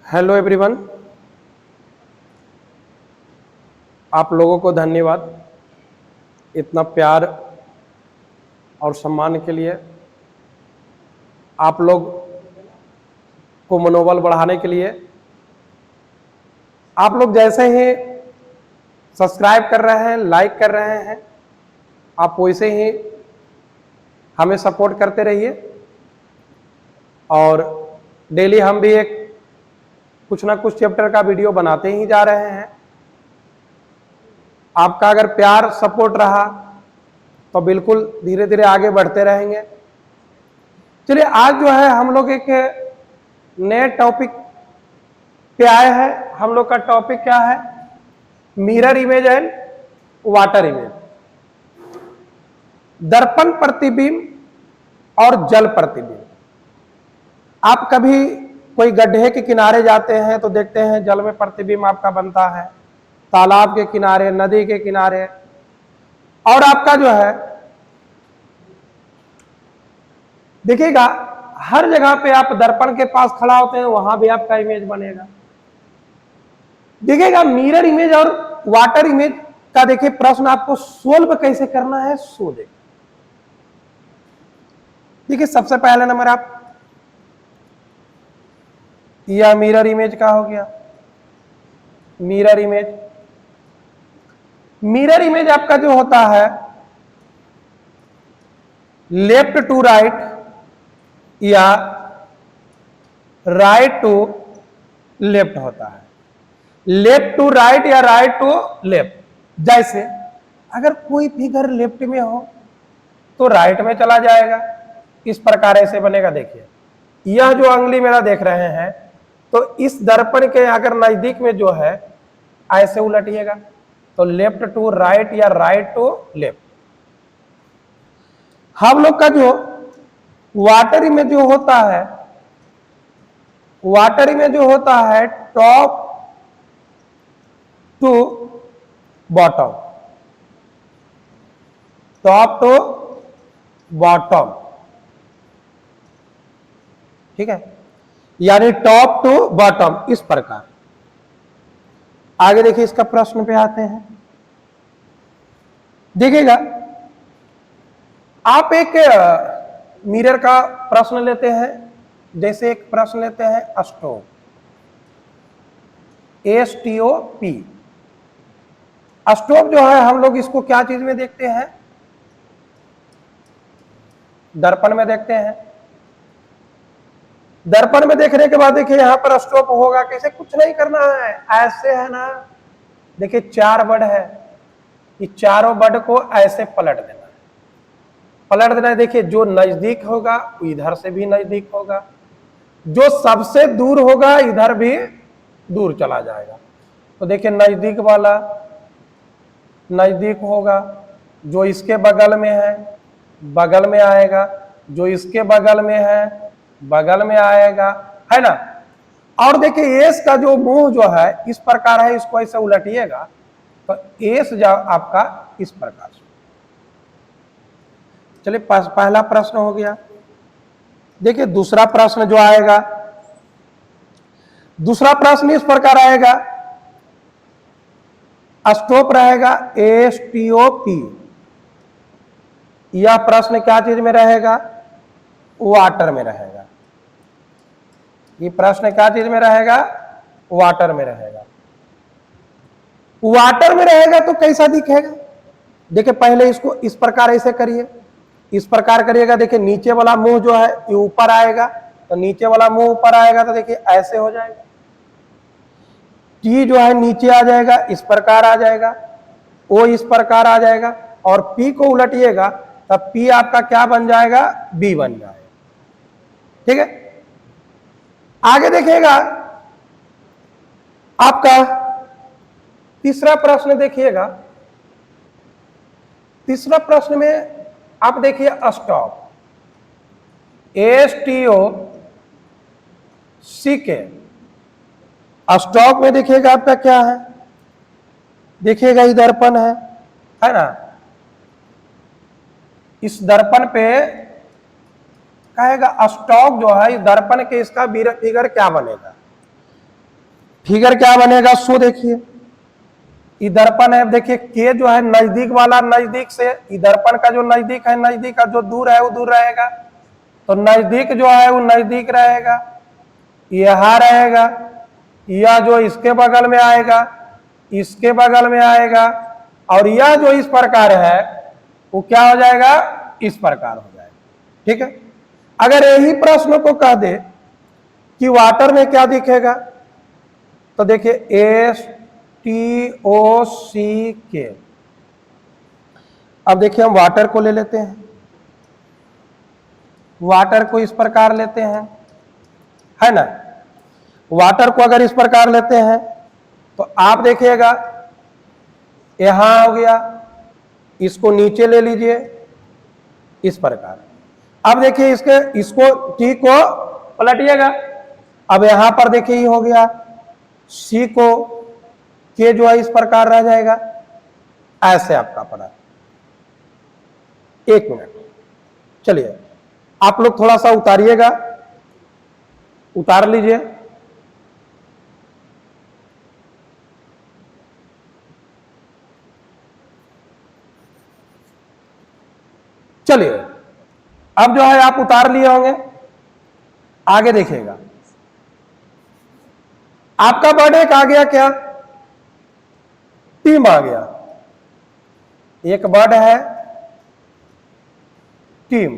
Hello everyone, आप लोगों को धन्यवाद इतना प्यार और सम्मान के लिए। आप लोग को मनोबल बढ़ाने के लिए आप लोग जैसे ही सब्सक्राइब कर रहे हैं, लाइक कर रहे हैं, आप वैसे ही हमें सपोर्ट करते रहिए। और डेली हम भी एक कुछ ना कुछ चैप्टर का वीडियो बनाते ही जा रहे हैं। आपका अगर प्यार सपोर्ट रहा तो बिल्कुल धीरे धीरे आगे बढ़ते रहेंगे। चलिए, आज जो है हम लोग एक नए टॉपिक पे आए हैं। हम लोग का टॉपिक क्या है? Mirror image and water image, दर्पण प्रतिबिंब और जल प्रतिबिंब। आप कभी कोई गड्ढे के किनारे जाते हैं तो देखते हैं जल में प्रतिबिंब आपका बनता है, तालाब के किनारे, नदी के किनारे। और आपका जो है देखिएगा, हर जगह पे आप दर्पण के पास खड़ा होते हैं, वहां भी आपका इमेज बनेगा। देखिएगा, मिरर इमेज और वाटर इमेज का देखिए प्रश्न आपको सोल्व कैसे करना है, सो देखिए सबसे पहले नंबर आप, यह मिरर इमेज का हो गया। मिरर इमेज, मिरर इमेज आपका जो होता है लेफ्ट टू राइट या राइट टू लेफ्ट होता है। लेफ्ट टू राइट या राइट टू लेफ्ट। जैसे अगर कोई फिगर लेफ्ट में हो तो राइट में चला जाएगा, इस प्रकार ऐसे बनेगा। देखिए, यह जो अंगुली मेरा देख रहे हैं, तो इस दर्पण के अगर नजदीक में जो है ऐसे उलटिएगा तो लेफ्ट टू राइट या राइट टू लेफ्ट। हम लोग का जो वाटर इमेज जो होता है, वाटर इमेज जो होता है top to bottom, top to bottom, ठीक है, यानी टॉप टू बॉटम, इस प्रकार। आगे देखिए, इसका प्रश्न पे आते हैं। देखिएगा, आप एक मिरर का प्रश्न लेते हैं। जैसे एक प्रश्न लेते हैं स्टोव, STOP। स्टोव जो है हम लोग इसको क्या चीज में देखते हैं? दर्पण में देखते हैं। दर्पण में देखने के बाद देखिए यहां पर स्टॉप होगा। कैसे? कुछ नहीं करना है, ऐसे है ना। देखिए 4 बड है, ये चारों बड को ऐसे पलट देना है, पलट देना है। देखिए, जो नजदीक होगा वो इधर से भी नजदीक होगा, जो सबसे दूर होगा इधर भी दूर चला जाएगा। तो देखिए, नजदीक वाला नजदीक होगा, जो इसके बगल में है बगल में आएगा, जो इसके बगल में है बगल में आएगा, है ना। और देखिए एस का जो मुंह जो है इस प्रकार है, इसको ऐसे उलटिएगा तो एस जो आपका इस प्रकार से। चलिए, पहला प्रश्न हो गया। देखिए दूसरा प्रश्न जो आएगा, दूसरा प्रश्न इस प्रकार आएगा। स्टॉप रहेगा STOP। यह प्रश्न क्या चीज में रहेगा? वाटर में रहेगा। ये प्रश्न क्या चीज में रहेगा? वाटर में रहेगा। वाटर में रहेगा तो कैसा दिखेगा? देखिए, पहले इसको इस प्रकार ऐसे करिए, इस प्रकार करिएगा। देखिए नीचे वाला मुंह जो है ये ऊपर आएगा, तो नीचे वाला मुंह ऊपर आएगा तो देखिए ऐसे हो जाएगा। टी जो है नीचे आ जाएगा, इस प्रकार आ जाएगा। ओ इस प्रकार आ जाएगा। और पी को उलटिएगा तब पी आपका क्या बन जाएगा? बी बन जाएगा। ठीक है, आगे देखिएगा आपका तीसरा प्रश्न। देखिएगा तीसरा प्रश्न में आप देखिए स्टॉप, STOC। स्टॉप में देखिएगा आपका क्या है? देखिएगा ये दर्पण है ना। इस दर्पण पे कहेगा स्टॉक जो है, दर्पण के इसका फिगर क्या बनेगा? फिगर क्या बनेगा सो देखिए, ये दर्पण है, देखिए के जो है नजदीक वाला नजदीक से, ये दर्पण का जो नजदीक है नजदीक का, जो दूर है वो दूर रहेगा, तो नजदीक जो है वो नजदीक रहेगा, यहां रहेगा, यह जो इसके बगल में आएगा, इसके बगल में आएगा, और यह जो इस प्रकार है वो क्या हो जाएगा, इस प्रकार हो जाएगा। ठीक है, अगर यही प्रश्न को कह दे कि वाटर में क्या दिखेगा, तो देखिए STOCK। अब देखिए हम वाटर को ले लेते हैं, वाटर को इस प्रकार लेते हैं, है ना। वाटर को अगर इस प्रकार लेते हैं तो आप देखिएगा यहां हो गया, इसको नीचे ले लीजिए इस प्रकार। अब देखिए इसको टी को पलटिएगा, अब यहां पर देखिए ये हो गया, सी को के जो है इस प्रकार रह जाएगा, ऐसे आपका पड़ा। एक मिनट, चलिए आप लोग थोड़ा सा उतारिएगा, उतार लीजिए। चलिए अब जो है आप उतार लिए होंगे, आगे देखिएगा आपका बर्ड एक आ गया, क्या टीम आ गया, एक बर्ड है टीम,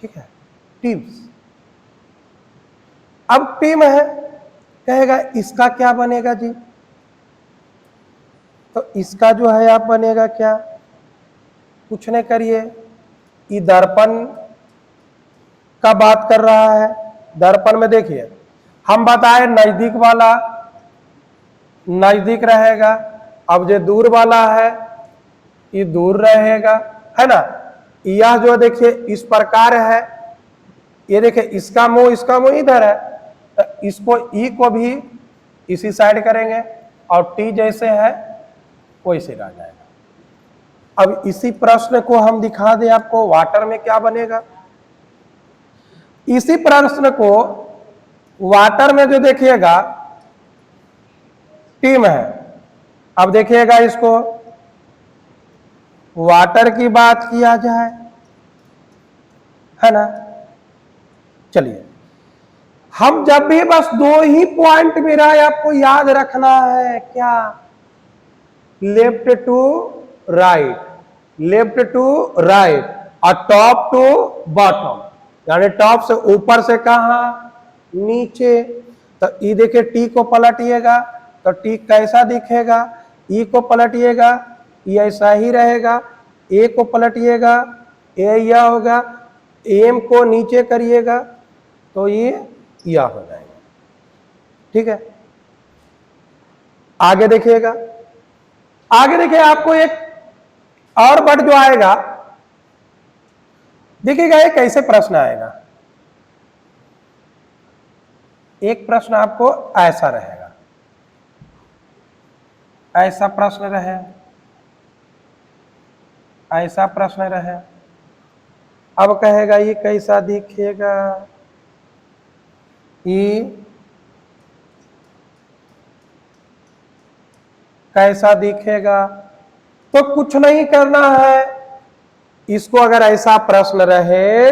ठीक है, टीम्स। अब टीम है, कहेगा इसका क्या बनेगा जी, तो इसका जो है आप बनेगा क्या, कुछ नहीं करिए, ये दर्पण का बात कर रहा है, दर्पण में देखिए हम बताए नजदीक वाला नजदीक रहेगा, अब जो दूर वाला है ये दूर रहेगा, है ना। यह जो देखिए इस प्रकार है, ये देखिए इसका मुंह इधर है, तो इसको ई को भी इसी साइड करेंगे और टी जैसे है वैसे रह जाएगा। अब इसी प्रश्न को हम दिखा दें आपको वाटर में क्या बनेगा, इसी प्रश्न को वाटर में जो देखिएगा टीम है, अब देखिएगा इसको वाटर की बात किया जाए, है ना। चलिए हम जब भी बस दो ही पॉइंट मेरा आपको याद रखना है, क्या, left to right, left to right और टॉप टू बॉटम, यानी टॉप से ऊपर से कहां, नीचे। तो ई देखिए टी को पलटिएगा तो टी कैसा दिखेगा, ई को पलटिएगा ये ऐसा ही रहेगा, ए को पलटिएगा ए यह होगा, एम को नीचे करिएगा तो ये यह हो जाएगा। ठीक है, आगे देखिएगा, आगे देखिए आपको एक और बट जो आएगा, देखिएगा एक कैसे प्रश्न आएगा, एक प्रश्न आपको ऐसा रहेगा, ऐसा प्रश्न रहे, ऐसा प्रश्न रहे, अब कहेगा ये कैसा दिखेगा, ये कैसा दिखेगा, तो कुछ नहीं करना है, इसको अगर ऐसा प्रश्न रहे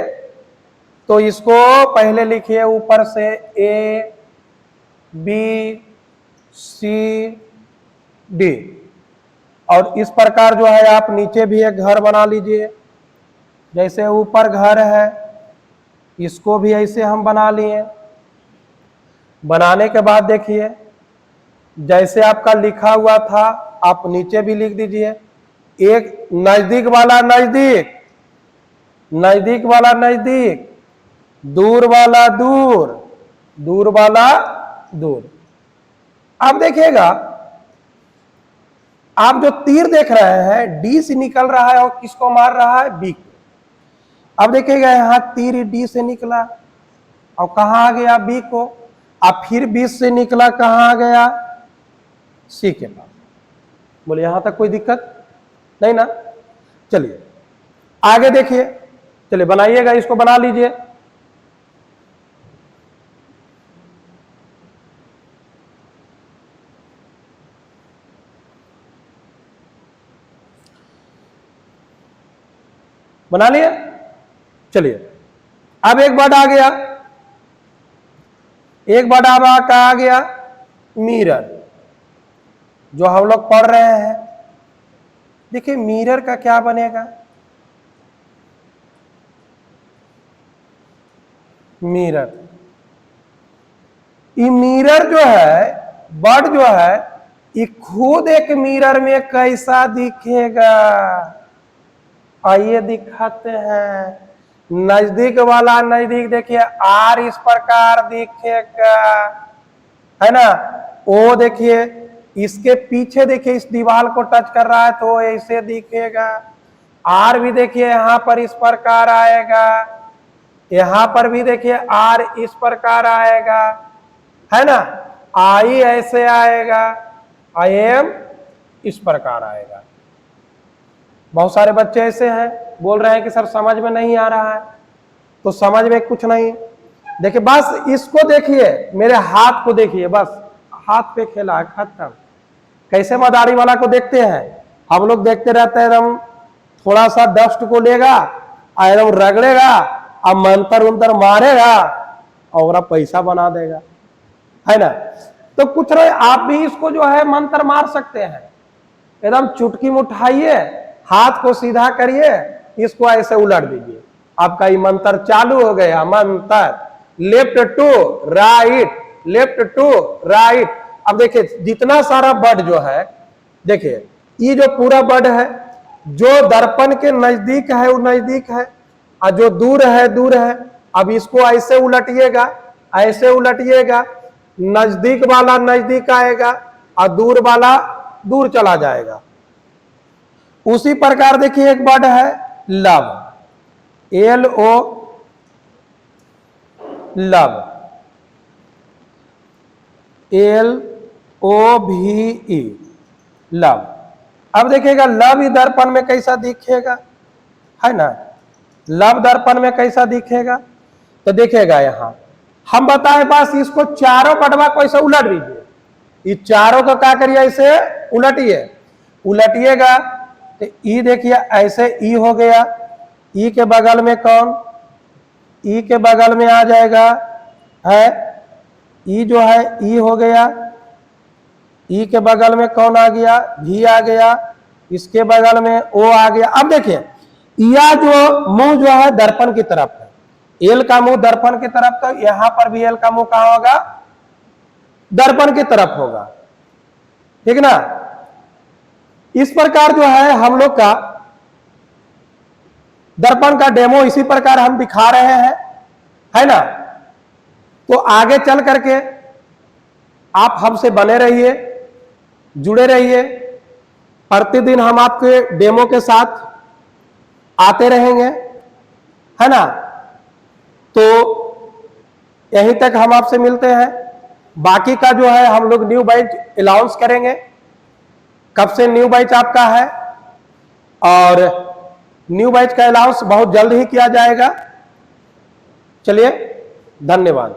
तो इसको पहले लिखिए ऊपर से ए बी सी डी, और इस प्रकार जो है आप नीचे भी एक घर बना लीजिए, जैसे ऊपर घर है इसको भी ऐसे हम बना लिए। बनाने के बाद देखिए जैसे आपका लिखा हुआ था आप नीचे भी लिख दीजिए, एक नजदीक वाला नजदीक, नजदीक वाला नजदीक, दूर वाला दूर, दूर वाला दूर। अब देखिएगा आप जो तीर देख रहे हैं डी से निकल रहा है और किसको मार रहा है, बी को। अब देखिएगा यहां तीर डी से निकला और कहां आ गया, बी को, अब फिर बी से निकला कहां आ गया, सी के पास। बोले यहां तक कोई दिक्कत नहीं ना। चलिए आगे देखिए, चलिए बनाइएगा, इसको बना लीजिए। बना लिया। चलिए अब एक वर्ड आ गया, एक वर्ड अब आ गया मिरर, जो हम लोग पढ़ रहे हैं। देखिए मिरर का क्या बनेगा, मिरर, ये मिरर जो है, वर्ड जो है, ये खुद एक मिरर में कैसा दिखेगा, आइए दिखाते हैं। नजदीक वाला नजदीक देखिए आर इस प्रकार दिखेगा, है ना। ओ देखिए इसके पीछे देखिए इस दीवार को टच कर रहा है तो ऐसे दिखेगा। आर भी देखिए यहां पर इस प्रकार आएगा, यहां पर भी देखिए आर इस प्रकार आएगा, है ना। आई ऐसे आएगा, आई एम इस प्रकार आएगा। बहुत सारे बच्चे ऐसे हैं बोल रहे हैं कि सर समझ में नहीं आ रहा है, तो समझ में कुछ नहीं। देखिए बस इसको देखिए, मेरे हाथ को देखिए, बस हाथ पे खेला है, खत्म। कैसे मदारी वाला को देखते हैं हम लोग, देखते रहते हैं एकदम, थोड़ा सा डस्ट को लेगा एकदम रगड़ेगा, अब मंतर उंतर मारेगा और पैसा बना देगा, है ना। तो कुछ नहीं, आप भी इसको जो है मंत्र मार सकते हैं। एकदम चुटकी में उठाइए, हाथ को सीधा करिए, इसको ऐसे उलट दीजिए, आपका ये मंत्र चालू हो गया। मंत्र left to right, left to right. अब देखिए जितना सारा वर्ड जो है, देखिए ये जो पूरा वर्ड है, जो दर्पण के नजदीक है वो नजदीक है, और जो दूर है दूर है। अब इसको ऐसे उलटिएगा, ऐसे उलटिएगा, नजदीक वाला नजदीक आएगा और दूर वाला दूर चला जाएगा। उसी प्रकार देखिए एक वर्ड है love, L O, love, L O भी ई, लव। अब देखिएगा लव ही दर्पण में कैसा दिखेगा, है ना। लव दर्पण में कैसा दिखेगा, तो देखिएगा यहां हम बताए बस इसको चारों बटवा को ऐसे उलट दीजिए, ये चारों को क्या करिए ऐसे उलटिए, उलटिएगा तो ई देखिए ऐसे ई हो गया, ई के बगल में कौन, ई के बगल में आ जाएगा है, ई जो है ई हो गया, ई के बगल में कौन आ गया, भी आ गया, इसके बगल में ओ आ गया। अब देखिए या जो मुंह जो है दर्पण की तरफ है, एल का मुंह दर्पण की तरफ, तो यहां पर भी एल का मुंह कहां होगा, दर्पण की तरफ होगा, ठीक ना। इस प्रकार जो है हम लोग का दर्पण का डेमो इसी प्रकार हम दिखा रहे हैं, है ना। तो आगे चल करके आप हमसे बने रहिए, जुड़े रहिए, प्रतिदिन हम आपके डेमो के साथ आते रहेंगे, है ना। तो यहीं तक हम आपसे मिलते हैं, बाकी का जो है हम लोग न्यू बैच अनाउंस करेंगे, कब से न्यू बैच आपका है, और न्यू बैच का अनाउंस बहुत जल्द ही किया जाएगा। चलिए धन्यवाद।